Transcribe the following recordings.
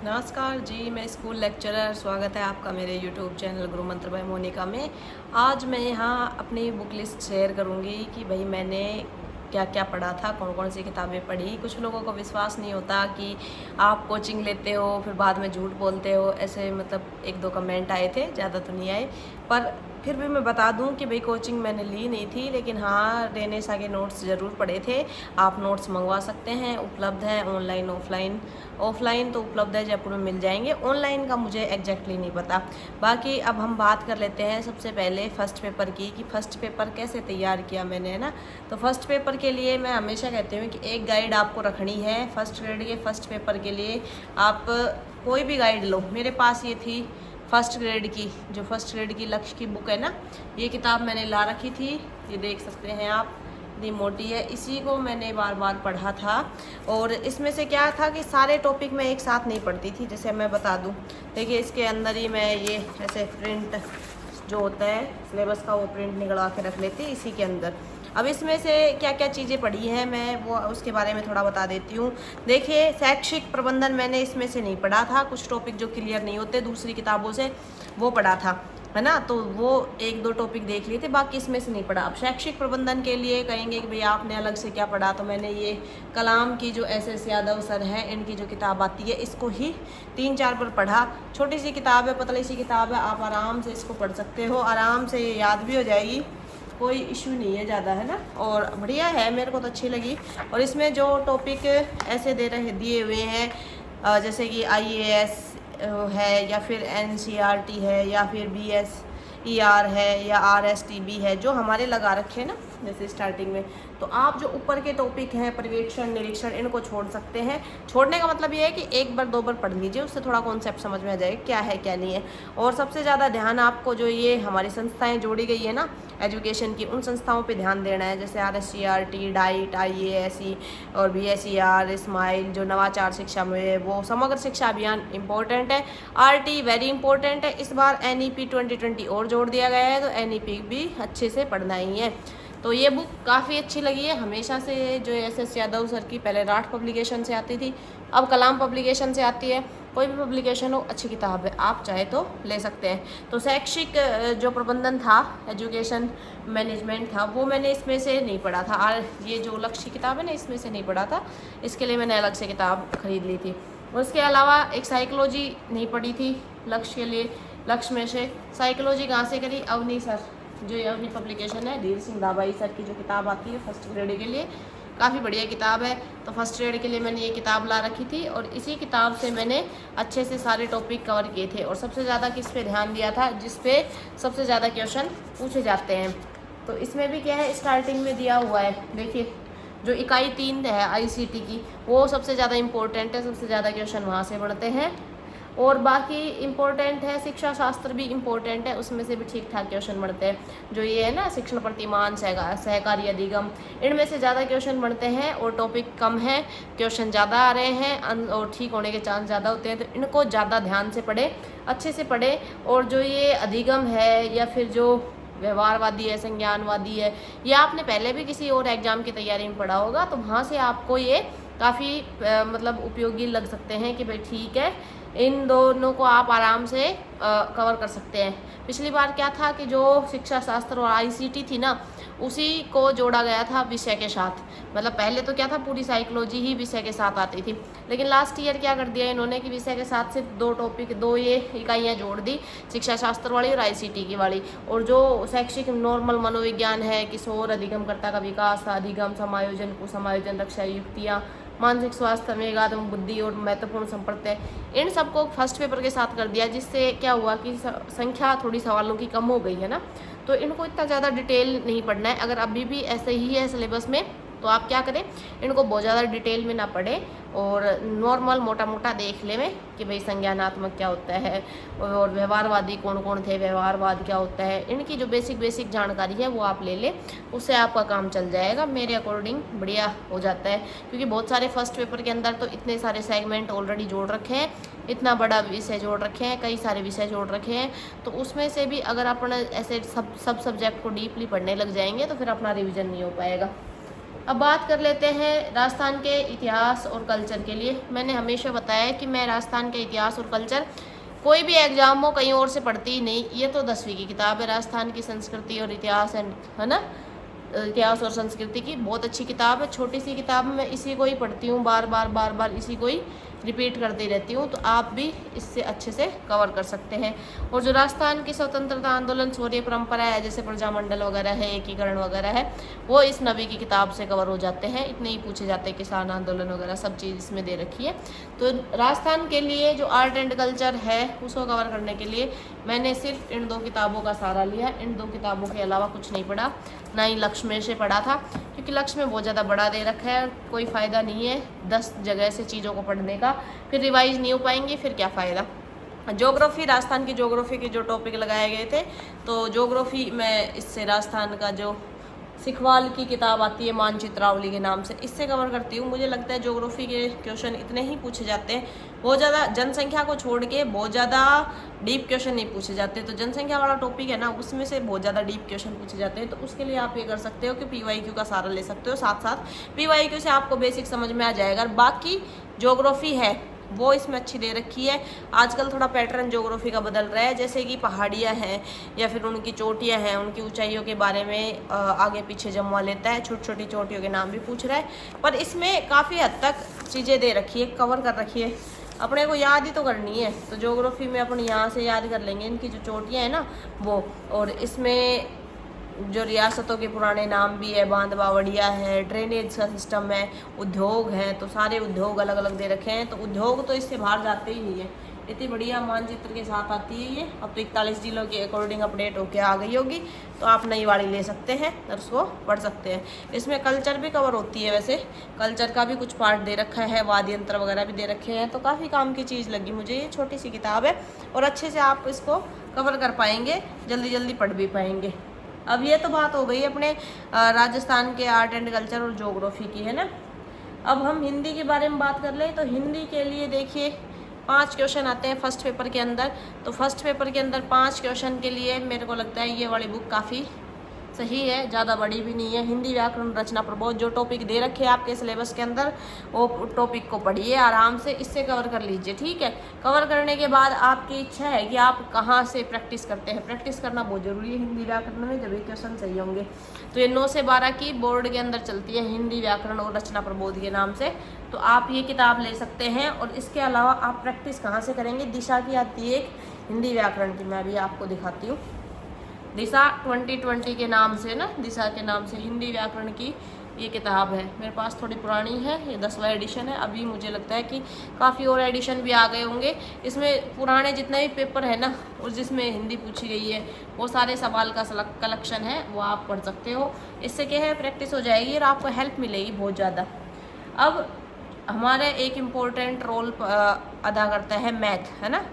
नमस्कार जी, मैं school lecturer. स्वागत है आपका मेरे YouTube चैनल गुरु मंत्र बाय मोनिका में। आज मैं यहाँ अपनी बुक लिस्ट शेयर करूँगी कि भाई मैंने क्या क्या पढ़ा था, कौन कौन सी किताबें पढ़ी। कुछ लोगों को विश्वास नहीं होता कि आप कोचिंग लेते हो फिर बाद में झूठ बोलते हो, ऐसे मतलब एक दो कमेंट आए थे, ज़्यादा तो नहीं आए। पर फिर भी मैं बता दूं कि भाई कोचिंग मैंने ली नहीं थी, लेकिन हाँ रेनेसा के नोट्स ज़रूर पढ़े थे। आप नोट्स मंगवा सकते हैं, उपलब्ध है ऑनलाइन ऑफलाइन। ऑफलाइन तो उपलब्ध है, जयपुर में मिल जाएंगे, ऑनलाइन का मुझे एग्जैक्टली नहीं पता। बाकी अब हम बात कर लेते हैं सबसे पहले फर्स्ट पेपर की, कि फर्स्ट पेपर कैसे तैयार किया मैंने, है ना। तो फर्स्ट पेपर के लिए मैं हमेशा कहती हूँ कि एक गाइड आपको रखनी है फर्स्ट ग्रेड के फर्स्ट पेपर के लिए। आप कोई भी गाइड लो, मेरे पास ये थी फर्स्ट ग्रेड की, जो फर्स्ट ग्रेड की लक्ष्य की बुक है ना, ये किताब मैंने ला रखी थी, ये देख सकते हैं आप, इतनी मोटी है। इसी को मैंने बार बार पढ़ा था। और इसमें से क्या था कि सारे टॉपिक मैं एक साथ नहीं पढ़ती थी। जैसे मैं बता दूं, देखिए इसके अंदर ही मैं ये ऐसे प्रिंट जो होता है सिलेबस का, वो प्रिंट निकलवा के रख लेती इसी के अंदर। अब इसमें से क्या क्या चीज़ें पढ़ी हैं मैं वो उसके बारे में थोड़ा बता देती हूँ। देखिए शैक्षिक प्रबंधन मैंने इसमें से नहीं पढ़ा था, कुछ टॉपिक जो क्लियर नहीं होते दूसरी किताबों से वो पढ़ा था, है ना। तो वो एक दो टॉपिक देख लिए थे, बाकी इसमें से नहीं पढ़ा। अब शैक्षिक प्रबंधन के लिए कहेंगे कि भाई आपने अलग से क्या पढ़ा, तो मैंने ये कलाम की जो SS यादव सर है, इनकी जो किताब आती है इसको ही 3-4 बार पढ़ा। छोटी सी किताब है, पतली सी किताब है, आप आराम से इसको पढ़ सकते हो, आराम से याद भी हो जाएगी, कोई इशू नहीं है ज़्यादा, है ना। और बढ़िया है, मेरे को तो अच्छी लगी। और इसमें जो टॉपिक ऐसे दिए हुए हैं जैसे कि IAS है, या फिर NCERT है, या फिर BSER है, या RSTB है, जो हमारे लगा रखे हैं ना जैसे स्टार्टिंग में। तो आप जो ऊपर के टॉपिक हैं पर्यवेक्षण निरीक्षण, इनको छोड़ सकते हैं। छोड़ने का मतलब ये है कि एक बार दो बार पढ़ लीजिए, उससे थोड़ा कॉन्सेप्ट समझ में आ जाएगा क्या है क्या नहीं है। और सबसे ज़्यादा ध्यान आपको जो ये हमारी संस्थाएं जोड़ी गई है ना एजुकेशन की, उन संस्थाओं पे ध्यान देना है, जैसे RSCRT, डाइट, IASE और BSER, स्माइल जो नवाचार शिक्षा में, वो समग्र शिक्षा अभियान इंपॉर्टेंट है। RT वेरी इंपॉर्टेंट है। इस बार NEP 2020 और जोड़ दिया गया है, तो NEP भी अच्छे से पढ़ना ही है। तो ये बुक काफ़ी अच्छी लगी है हमेशा से, जो SS यादव सर की, पहले राठ पब्लिकेशन से आती थी, अब कलाम पब्लिकेशन से आती है। कोई भी पब्लिकेशन हो, अच्छी किताब है, आप चाहे तो ले सकते हैं। तो शैक्षिक जो प्रबंधन था, एजुकेशन मैनेजमेंट था, वो मैंने इसमें से नहीं पढ़ा था। और ये जो लक्ष्य किताब है ना, इसमें से नहीं पढ़ा था, इसके लिए मैंने अलग से किताब खरीद ली थी। और उसके अलावा एक साइकोलॉजी नहीं पढ़ी थी लक्ष्य के लिए। लक्ष्य में से साइकोलॉजी कहाँ से करी, अवनी सर, जो ये अपनी पब्लिकेशन है, धीर सिंह दाबाई सर की जो किताब आती है फर्स्ट ग्रेड के लिए, काफ़ी बढ़िया किताब है। तो फर्स्ट ग्रेड के लिए मैंने ये किताब ला रखी थी, और इसी किताब से मैंने अच्छे से सारे टॉपिक कवर किए थे। और सबसे ज़्यादा किस पे ध्यान दिया था, जिस पे सबसे ज़्यादा क्वेश्चन पूछे जाते हैं। तो इसमें भी क्या है, स्टार्टिंग में दिया हुआ है, देखिए जो इकाई 3 है ICT की, वो सबसे ज़्यादा इम्पोर्टेंट है, सबसे ज़्यादा क्वेश्चन वहाँ से बढ़ते हैं। और बाकी इम्पोर्टेंट है, शिक्षा शास्त्र भी इम्पोर्टेंट है, उसमें से भी ठीक ठाक क्वेश्चन बढ़ते हैं। जो ये है ना शिक्षण प्रतिमान, सहकारी अधिगम, इनमें से ज़्यादा क्वेश्चन बढ़ते हैं, और टॉपिक कम है, क्वेश्चन ज़्यादा आ रहे हैं, और ठीक होने के चांस ज़्यादा होते हैं। तो इनको ज़्यादा ध्यान से पढ़े, अच्छे से पढ़े। और जो ये अधिगम है, या फिर जो व्यवहारवादी है, संज्ञानवादी है, ये आपने पहले भी किसी और एग्जाम की तैयारी में पढ़ा होगा, तो वहाँ से आपको ये काफ़ी मतलब उपयोगी लग सकते हैं कि भाई ठीक है, इन दोनों को आप आराम से कवर कर सकते हैं। पिछली बार क्या था कि जो शिक्षा शास्त्र और ICT थी ना, उसी को जोड़ा गया था विषय के साथ। मतलब पहले तो क्या था, पूरी साइकोलॉजी ही विषय के साथ आती थी, लेकिन लास्ट ईयर क्या कर दिया इन्होंने कि विषय के साथ सिर्फ 2 टॉपिक, 2 ये इकाइयाँ जोड़ दी, शिक्षा शास्त्र वाली और ICT की वाली। और जो शैक्षिक नॉर्मल मनोविज्ञान है, किशोर अधिगमकर्ता का विकास, अधिगम, समायोजन, कुसमायोजन, रक्षा युक्तियाँ, मानसिक स्वास्थ्य, मेघात्म बुद्धि और महत्वपूर्ण संपर्क, इन सबको फर्स्ट पेपर के साथ कर दिया, जिससे क्या हुआ कि संख्या थोड़ी सवालों की कम हो गई है ना। तो इनको इतना ज़्यादा डिटेल नहीं पढ़ना है। अगर अभी भी ऐसे ही है सिलेबस में, तो आप क्या करें, इनको बहुत ज़्यादा डिटेल में ना पढ़ें, और नॉर्मल मोटा मोटा देख लें कि भाई संज्ञानात्मक क्या होता है, और व्यवहारवादी कौन कौन थे, व्यवहारवाद क्या होता है, इनकी जो बेसिक जानकारी है वो आप ले लें, उससे आपका काम चल जाएगा। मेरे अकॉर्डिंग बढ़िया हो जाता है, क्योंकि बहुत सारे फर्स्ट पेपर के अंदर तो इतने सारे सेगमेंट ऑलरेडी जोड़ रखे हैं, इतना बड़ा विषय जोड़ रखे हैं, कई सारे विषय जोड़ रखे हैं। तो उसमें से भी अगर अपन ऐसे सब सब्जेक्ट को डीपली पढ़ने लग जाएंगे, तो फिर अपना रिविज़न नहीं हो पाएगा। अब बात कर लेते हैं राजस्थान के इतिहास और कल्चर के लिए। मैंने हमेशा बताया कि मैं राजस्थान के इतिहास और कल्चर कोई भी एग्जाम हो कहीं और से पढ़ती ही नहीं। ये तो 10वीं की किताब है, राजस्थान की संस्कृति और इतिहास है ना, इतिहास और संस्कृति की बहुत अच्छी किताब है। छोटी सी किताब में मैं इसी को ही पढ़ती हूँ, बार बार इसी को ही रिपीट करती रहती हूँ, तो आप भी इससे अच्छे से कवर कर सकते हैं। और जो राजस्थान की स्वतंत्रता आंदोलन, शौर्य परंपरा है, जैसे प्रजामंडल वगैरह है, एकीकरण वगैरह है, वो इस 9वीं की किताब से कवर हो जाते हैं। इतने ही पूछे जाते हैं, किसान आंदोलन वगैरह सब चीज़ इसमें दे रखी है। तो राजस्थान के लिए जो आर्ट एंड कल्चर है उसको कवर करने के लिए मैंने सिर्फ इन 2 किताबों का सहारा लिया। इन 2 किताबों के अलावा कुछ नहीं पढ़ा, ना ही लक्ष्य में से पढ़ा था, क्योंकि लक्ष्य में बहुत ज़्यादा बड़ा दे रखा है, कोई फ़ायदा नहीं है 10 जगह से चीज़ों को पढ़ने का, फिर रिवाइज नहीं हो पाएंगी, फिर क्या फ़ायदा। ज्योग्राफी, राजस्थान की ज्योग्राफी के जो टॉपिक लगाए गए थे, तो ज्योग्राफी में इससे राजस्थान का जो सिखवाल की किताब आती है मानचित्रावली के नाम से, इससे कवर करती हूँ। मुझे लगता है ज्योग्राफी के क्वेश्चन इतने ही पूछे जाते हैं, बहुत ज़्यादा जनसंख्या को छोड़ के बहुत ज़्यादा डीप क्वेश्चन नहीं पूछे जाते। तो जनसंख्या वाला टॉपिक है ना, उसमें से बहुत ज़्यादा डीप क्वेश्चन पूछे जाते हैं। तो उसके लिए आप ये कर सकते हो कि PYQ का सहारा ले सकते हो, साथ साथ PYQ से आपको बेसिक समझ में आ जाएगा। बाकी ज्योग्राफी है वो इसमें अच्छी दे रखी है। आजकल थोड़ा पैटर्न ज्योग्राफी का बदल रहा है, जैसे कि पहाड़ियाँ हैं या फिर उनकी चोटियाँ हैं, उनकी ऊंचाइयों के बारे में आगे पीछे जमवा लेता है, छोटी छोटी चोटियों के नाम भी पूछ रहा है, पर इसमें काफ़ी हद तक चीज़ें दे रखी है, कवर कर रखी है, अपने को याद ही तो करनी है। तो ज्योग्राफी में अपन यहाँ से याद कर लेंगे इनकी जो चोटियाँ हैं ना वो, और इसमें जो रियासतों के पुराने नाम भी है, बांध बावड़िया है, ड्रेनेज का सिस्टम है, उद्योग हैं, तो सारे उद्योग अलग अलग दे रखे हैं। तो उद्योग तो इससे बाहर जाते ही नहीं है, इतनी बढ़िया मानचित्र के साथ आती है ये। अब तो 41 जिलों के अकॉर्डिंग अपडेट होके आ गई होगी, तो आप नई वाली ले सकते हैं और उसको पढ़ सकते हैं। इसमें कल्चर भी कवर होती है, वैसे कल्चर का भी कुछ पार्ट दे रखा है, वाद्य यंत्र वगैरह भी दे रखे हैं, तो काफ़ी काम की चीज़ लगी मुझे। ये छोटी सी किताब है और अच्छे से आप इसको कवर कर पाएंगे, जल्दी जल्दी पढ़ भी पाएंगे। अब ये तो बात हो गई अपने राजस्थान के आर्ट एंड कल्चर और ज्योग्राफी की, है ना। अब हम हिंदी के बारे में बात कर लें, तो हिंदी के लिए देखिए 5 क्वेश्चन आते हैं फर्स्ट पेपर के अंदर। तो फर्स्ट पेपर के अंदर 5 क्वेश्चन के लिए मेरे को लगता है ये वाली बुक काफ़ी सही है, ज़्यादा बड़ी भी नहीं है। हिंदी व्याकरण रचना प्रबोध, जो टॉपिक दे रखे हैं आपके सिलेबस के अंदर, वो टॉपिक को पढ़िए आराम से, इससे कवर कर लीजिए, ठीक है। कवर करने के बाद आपकी इच्छा है कि आप कहाँ से प्रैक्टिस करते हैं। प्रैक्टिस करना बहुत ज़रूरी है हिंदी व्याकरण में, जब ये क्वेश्चन सही होंगे। तो ये 9 से 12 की बोर्ड के अंदर चलती है, हिंदी व्याकरण और रचना प्रबोध के नाम से। तो आप ये किताब ले सकते हैं। और इसके अलावा आप प्रैक्टिस कहाँ से करेंगे, दिशा की आती है एक हिंदी व्याकरण की, मैं अभी आपको दिखाती हूँ। दिशा 2020 के नाम से ना, दिशा के नाम से हिंदी व्याकरण की ये किताब है। मेरे पास थोड़ी पुरानी है, ये 10वां एडिशन है। अभी मुझे लगता है कि काफ़ी और एडिशन भी आ गए होंगे। इसमें पुराने जितने भी पेपर है ना, और जिसमें हिंदी पूछी गई है, वो सारे सवाल का कलेक्शन है, वो आप पढ़ सकते हो। इससे क्या है, प्रैक्टिस हो जाएगी और आपको हेल्प मिलेगी बहुत ज़्यादा। अब हमारे एक इम्पोर्टेंट रोल अदा करता है मैथ, है ना।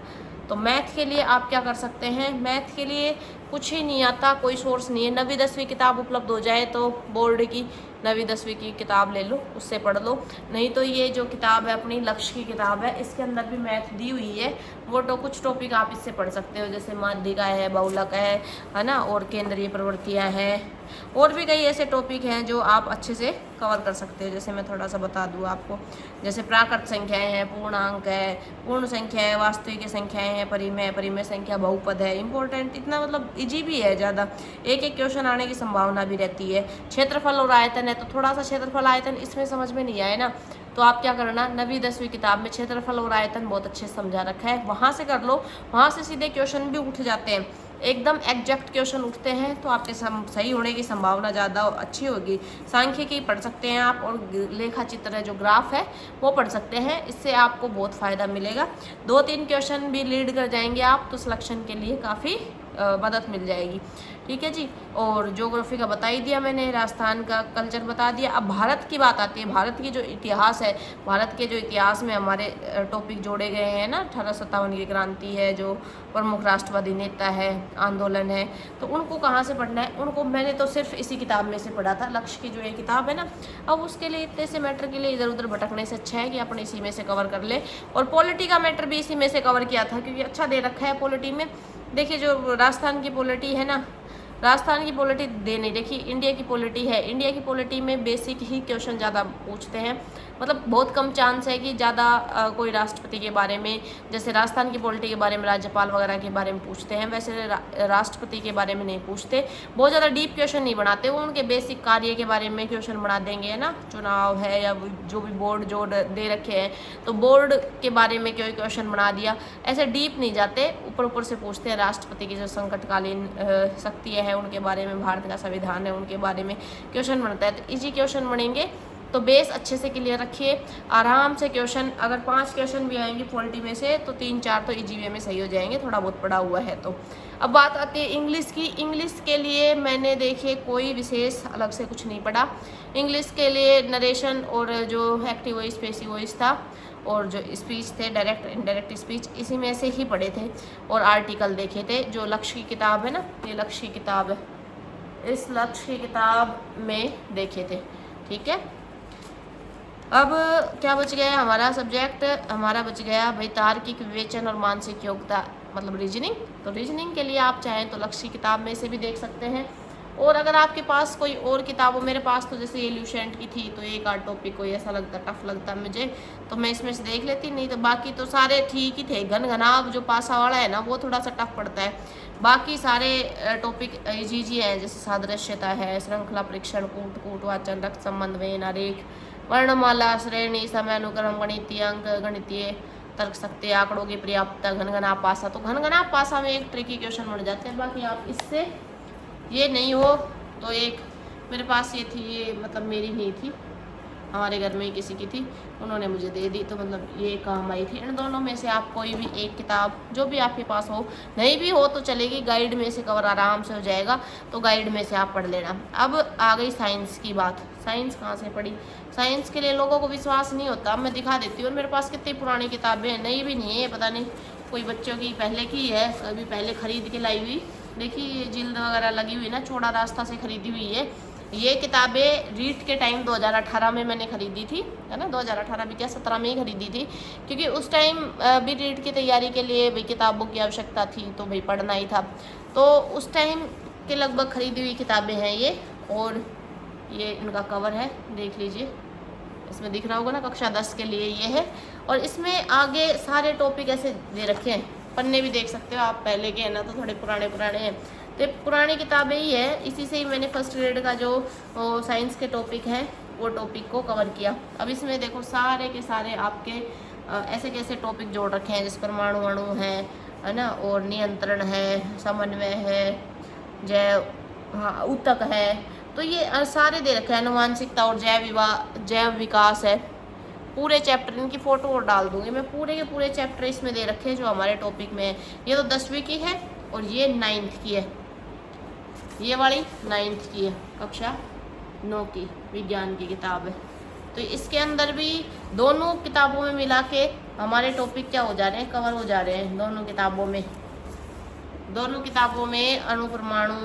तो मैथ के लिए आप क्या कर सकते हैं, मैथ के लिए कुछ ही नहीं आता, कोई सोर्स नहीं है। 9वीं 10वीं किताब उपलब्ध हो जाए तो बोर्ड की 9वीं 10वीं की किताब ले लो, उससे पढ़ लो। नहीं तो ये जो किताब है अपनी लक्ष्य की किताब है, इसके अंदर भी मैथ दी हुई है। वो तो कुछ टॉपिक आप इससे पढ़ सकते हो, जैसे माध्यिका है, बहुलक है ना, और केंद्रीय प्रवृत्तियाँ हैं, और भी कई ऐसे टॉपिक हैं जो आप अच्छे से कवर कर सकते हो। जैसे मैं थोड़ा सा बता दूँ आपको, जैसे प्राकृत संख्याएँ हैं, पूर्णांक है, पूर्ण संख्या है, वास्तविक संख्याएँ हैं, परिमेय, परिमेय संख्या, बहुपद है। इंपॉर्टेंट इतना मतलब इजी भी है ज़्यादा, एक एक क्वेश्चन आने की संभावना भी रहती है। क्षेत्रफल और आयतन है, तो थोड़ा सा क्षेत्रफल आयतन इसमें समझ में नहीं आए ना, तो आप क्या करना, 9वीं 10वीं किताब में क्षेत्रफल और आयतन बहुत अच्छे से समझा रखा है, वहाँ से कर लो। वहाँ से सीधे क्वेश्चन भी उठ जाते हैं, एकदम एग्जैक्ट क्वेश्चन उठते हैं, तो आपके सही होने की संभावना ज़्यादा अच्छी होगी। सांख्यिकी पढ़ सकते हैं आप, और लेखा चित्र है जो ग्राफ है वो पढ़ सकते हैं, इससे आपको बहुत फ़ायदा मिलेगा। 2-3 क्वेश्चन भी लीड कर जाएंगे आप, तो सिलेक्शन के लिए काफ़ी मदद मिल जाएगी, ठीक है जी। और ज्योग्राफी का बता ही दिया मैंने, राजस्थान का कल्चर बता दिया। अब भारत की बात आती है, भारत की जो इतिहास है, भारत के जो इतिहास में हमारे टॉपिक जोड़े गए हैं ना, 1857 की क्रांति है, जो प्रमुख राष्ट्रवादी नेता है, आंदोलन है, तो उनको कहाँ से पढ़ना है, उनको मैंने तो सिर्फ इसी किताब में से पढ़ा था, लक्ष्य की जो ये किताब है ना। अब उसके लिए इतने से मैटर के लिए इधर उधर भटकने से अच्छा है कि अपन इसी में से कवर कर ले। और पॉलिटी का मैटर भी इसी में से कवर किया था, क्योंकि अच्छा दे रखा है पॉलिटी में। देखिए जो राजस्थान की पॉलिटी है ना, राजस्थान की पॉलिटी दे नहीं रखी, इंडिया की पॉलिटी है। इंडिया की पॉलिटी में बेसिक ही क्वेश्चन ज़्यादा पूछते हैं, मतलब बहुत कम चांस है कि ज़्यादा कोई राष्ट्रपति के बारे में, जैसे राजस्थान की पॉलिटी के बारे में राज्यपाल वगैरह के बारे में पूछते हैं, वैसे राष्ट्रपति के बारे में नहीं पूछते। बहुत ज़्यादा डीप क्वेश्चन नहीं बनाते, वो उनके बेसिक कार्य के बारे में क्वेश्चन बना देंगे, है ना। चुनाव है या जो भी बोर्ड जो दे रखे हैं तो बोर्ड के बारे में कोई क्वेश्चन बना दिया, ऐसे डीप नहीं जाते, ऊपर ऊपर से पूछते हैं। राष्ट्रपति की जो संकटकालीन शक्तियाँ हैं उनके बारे में, भारत का संविधान है उनके बारे में क्वेश्चन बनता है। तो इजी क्वेश्चन बनेंगे, तो बेस अच्छे से क्लियर रखिए, आराम से क्वेश्चन। अगर 5 क्वेश्चन भी आएंगे पॉलिटी में से तो 3-4 तो इजी वे में सही हो जाएंगे, थोड़ा बहुत पढ़ा हुआ है तो। अब बात आती है इंग्लिश की। इंग्लिश के लिए मैंने देखिए कोई विशेष अलग से कुछ नहीं पढ़ा। इंग्लिश के लिए नरेशन और जो एक्टिव वॉइस पैसिव वॉइस था और जो स्पीच थे डायरेक्ट इनडायरेक्ट स्पीच, इसी में से ही पढ़े थे और आर्टिकल देखे थे। जो लक्ष्य की किताब है ना, ये लक्ष्य की किताब है, इस लक्ष्य की किताब में देखे थे, ठीक है। अब क्या बच गया हमारा सब्जेक्ट, हमारा बच गया भाई तार्किक विवेचन और मानसिक योग्यता, मतलब रीजनिंग। तो रीजनिंग के लिए आप चाहें तो लक्ष्य की किताब में से भी देख सकते हैं, और अगर आपके पास कोई और किताब हो, मेरे पास तो जैसे ये ल्यूसेंट की थी, तो एक आध टॉपिक कोई ऐसा लगता टफ लगता मुझे तो मैं इसमें से देख लेती, नहीं तो बाकी तो सारे ठीक ही थे। घनघनाभ जो पासा वाला है ना वो थोड़ा सा टफ पड़ता है, बाकी सारे टॉपिक इजी हैं, जैसे सादृश्यता है, श्रृंखला परीक्षण, कूट कूटवाचन, रक्त संबंध, वेन, आरेख, वर्णमाला, श्रेणी, समय अनुक्रम, गणितीय अंक, गणितीय तर्क शक्ति, आंकड़ों की पर्याप्तता, घनघनाभ पासा। तो घनघनाभ पासा में एक ट्रिकी क्वेश्चन बन जाते हैं। बाकी आप इससे ये नहीं हो तो एक मेरे पास ये थी, ये मतलब मेरी नहीं थी, हमारे घर में ही किसी की थी, उन्होंने मुझे दे दी, तो मतलब ये काम आई थी। इन दोनों में से आप कोई भी एक किताब जो भी आपके पास हो, नहीं भी हो तो चलेगी, गाइड में से कवर आराम से हो जाएगा, तो गाइड में से आप पढ़ लेना। अब आ गई साइंस की बात। साइंस कहाँ से पढ़ी? साइंस के लिए लोगों को विश्वास नहीं होता, अब मैं दिखा देती हूँ। मेरे पास कितनी पुरानी किताबें हैं, नई भी नहीं है, पता नहीं कोई बच्चों की पहले की है, कभी पहले खरीद के लाई हुई। देखिए ये जिल्द वगैरह लगी हुई ना, चौड़ा रास्ता से खरीदी हुई है। ये किताबें रीट के टाइम 2018 में मैंने खरीदी थी, है ना, 2018 भी क्या 17 में ही खरीदी थी, क्योंकि उस टाइम भी रीट की तैयारी के लिए भाई किताबों की आवश्यकता थी, तो भाई पढ़ना ही था। तो उस टाइम के लगभग खरीदी हुई किताबें हैं ये, और ये इनका कवर है, देख लीजिए, इसमें दिख रहा होगा ना, कक्षा 10 के लिए ये है। और इसमें आगे सारे टॉपिक ऐसे दे रखे हैं, पन्ने भी देख सकते हो आप, पहले के हैं ना, तो थोड़े पुराने पुराने हैं, तो पुरानी किताबें ही है। इसी से ही मैंने फर्स्ट ग्रेड का जो साइंस के टॉपिक हैं वो टॉपिक को कवर किया। अब इसमें देखो सारे के सारे आपके ऐसे कैसे टॉपिक जोड़ रखे हैं, जिस परमाणु अणु है ना, और नियंत्रण है, समन्वय है, जैव, हाँ, ऊतक है, तो ये सारे दे रखे हैं। अनुवांशिकता और जैव विकास है, पूरे चैप्टर, इनकी फ़ोटो और डाल दूंगी मैं, पूरे के पूरे चैप्टर इसमें दे रखे हैं जो हमारे टॉपिक में है। ये तो 10वीं की है और ये 9th की है, ये वाली 9th की है, कक्षा 9 की विज्ञान की किताब है। तो इसके अंदर भी दोनों किताबों में मिला के हमारे टॉपिक क्या हो जा रहे हैं, कवर हो जा रहे हैं दोनों किताबों में। दोनों किताबों में अणु, परमाणु,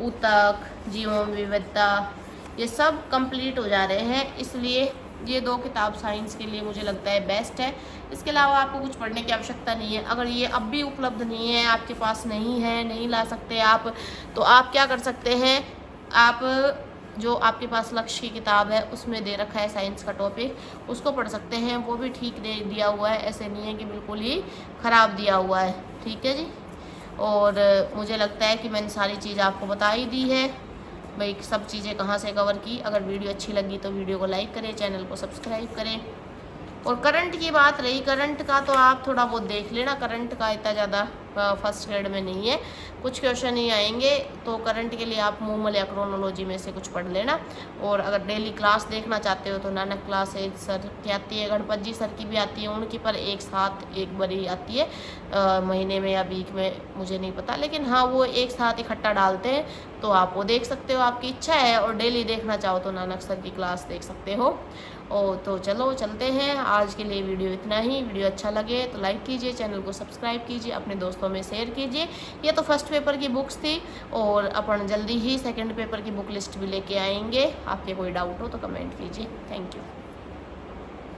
ऊतक, जीवों में विविधता, ये सब कंप्लीट हो जा रहे हैं, इसलिए ये 2 किताब साइंस के लिए मुझे लगता है बेस्ट है। इसके अलावा आपको कुछ पढ़ने की आवश्यकता नहीं है। अगर ये अब भी उपलब्ध नहीं है, आपके पास नहीं है, नहीं ला सकते आप, तो आप क्या कर सकते हैं, आप जो आपके पास लक्ष्य की किताब है उसमें दे रखा है साइंस का टॉपिक, उसको पढ़ सकते हैं, वो भी ठीक दे दिया हुआ है, ऐसे नहीं है कि बिल्कुल ही ख़राब दिया हुआ है, ठीक है जी। और मुझे लगता है कि मैंने सारी चीज़ आपको बता ही दी है भाई, सब चीज़ें कहाँ से कवर की। अगर वीडियो अच्छी लगी तो वीडियो को लाइक करें, चैनल को सब्सक्राइब करें। और करंट की बात रही, करंट का तो आप थोड़ा बहुत देख लेना, करंट का इतना ज़्यादा फर्स्ट ग्रेड में नहीं है, कुछ क्वेश्चन ही आएंगे, तो करंट के लिए आप मूमल या क्रोनोलॉजी में से कुछ पढ़ लेना। और अगर डेली क्लास देखना चाहते हो तो नानक क्लास एक सर की आती है, गणपत जी सर की भी आती है, उनकी पर एक साथ एक बारी आती है, महीने में या वीक में, मुझे नहीं पता, लेकिन हाँ वो एक साथ इकट्ठा डालते हैं, तो आप वो देख सकते हो, आपकी इच्छा है। और डेली देखना चाहो तो नानक सर की क्लास देख सकते हो। तो चलो चलते हैं, आज के लिए वीडियो इतना ही। वीडियो अच्छा लगे तो लाइक कीजिए, चैनल को सब्सक्राइब कीजिए, अपने दोस्तों में शेयर कीजिए। ये तो फर्स्ट पेपर की बुक्स थी, और अपन जल्दी ही सेकंड पेपर की बुक लिस्ट भी लेके आएंगे। आपके कोई डाउट हो तो कमेंट कीजिए। Thank you.